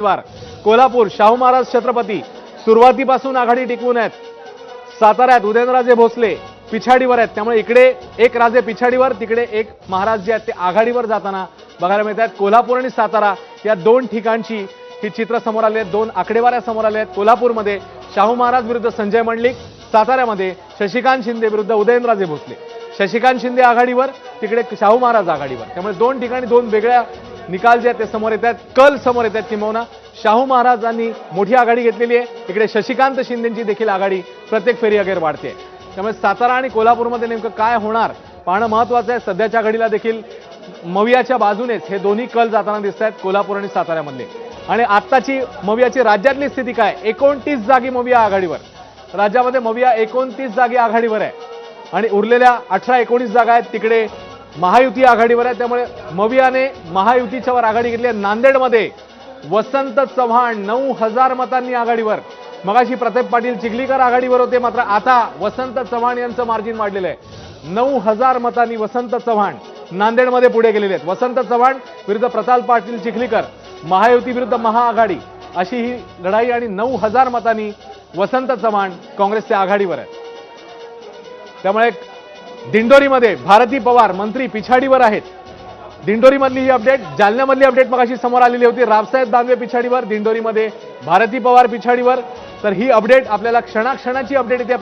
कोल्हापूर शाहू महाराज छत्रपती सुरुवातीपासून आघाडी टिकवून आहेत. साताऱ्यात उदयनराजे भोसले पिछाडीवर आहेत, त्यामुळे इकडे एक राजे पिछाडीवर, तिकडे एक महाराज जे आहेत ते आघाडीवर जाताना बघायला मिळतात. कोल्हापूर आणि सातारा या दोन ठिकाणची ही चित्र समोर आले आहेत, दोन आकडेवाऱ्या समोर आल्या आहेत. कोल्हापूरमध्ये शाहू महाराज विरुद्ध संजय मंडलिक, साताऱ्यामध्ये शशिकांत शिंदे विरुद्ध उदयनराजे भोसले. शशिकांत शिंदे आघाडीवर, तिकडे शाहू महाराज आघाडीवर, त्यामुळे दोन ठिकाणी दोन वेगळ्या निकाल जे आहेत ते समोर येतात, कल समोर येतात. किंबहुना शाहू महाराजांनी मोठी आघाडी घेतलेली आहे, इकडे शशिकांत शिंदेची देखील आघाडी प्रत्येक फेरी अखेर वाढते. त्यामुळे सातारा आणि कोल्हापूरमध्ये नेमकं काय होणार पाहणं महत्त्वाचं आहे. सध्याच्या घडीला देखील मवियाच्या बाजूनेच हे दोन्ही कल जाताना दिसत आहेत, कोल्हापूर आणि साताऱ्यामधले. आणि आत्ताची मवियाची राज्यातली स्थिती काय? 29 जागी मविया आघाडीवर, राज्यामध्ये मविया 29 जागी आघाडीवर आहे आणि उरलेल्या 18-19 जागा आहेत तिकडे महायुती आघाडीवर आहे. त्यामुळे मवियाने महायुतीच्या वर आघाडी घेतली आहे. नांदेडमध्ये वसंत चव्हाण 9,000 मतांनी आघाडीवर. मगाशी प्रताप पाटील चिखलीकर आघाडीवर होते, मात्र आता वसंत चव्हाण यांचं मार्जिन वाढलेलं आहे. 9,000 मतांनी वसंत चव्हाण नांदेडमध्ये पुढे गेलेले आहेत. वसंत चव्हाण विरुद्ध प्रताप पाटील चिखलीकर, महायुती विरुद्ध महाआघाडी अशी ही लढाई आणि 9,000 मतांनी वसंत चव्हाण काँग्रेसच्या आघाडीवर आहेत. त्यामुळे दिंडोरीमध्ये भारती पवार मंत्री पिछाडीवर आहेत. दिंडोरीमधली ही अपडेट, जालन्यामधली अपडेट मगाशी समोर आलेली होती. रावसाहेब दानवे पिछाडीवर, दिंडोरीमध्ये भारती पवार पिछाडीवर. तर ही अपडेट आपल्याला क्षणाक्षणाची अपडेट येते.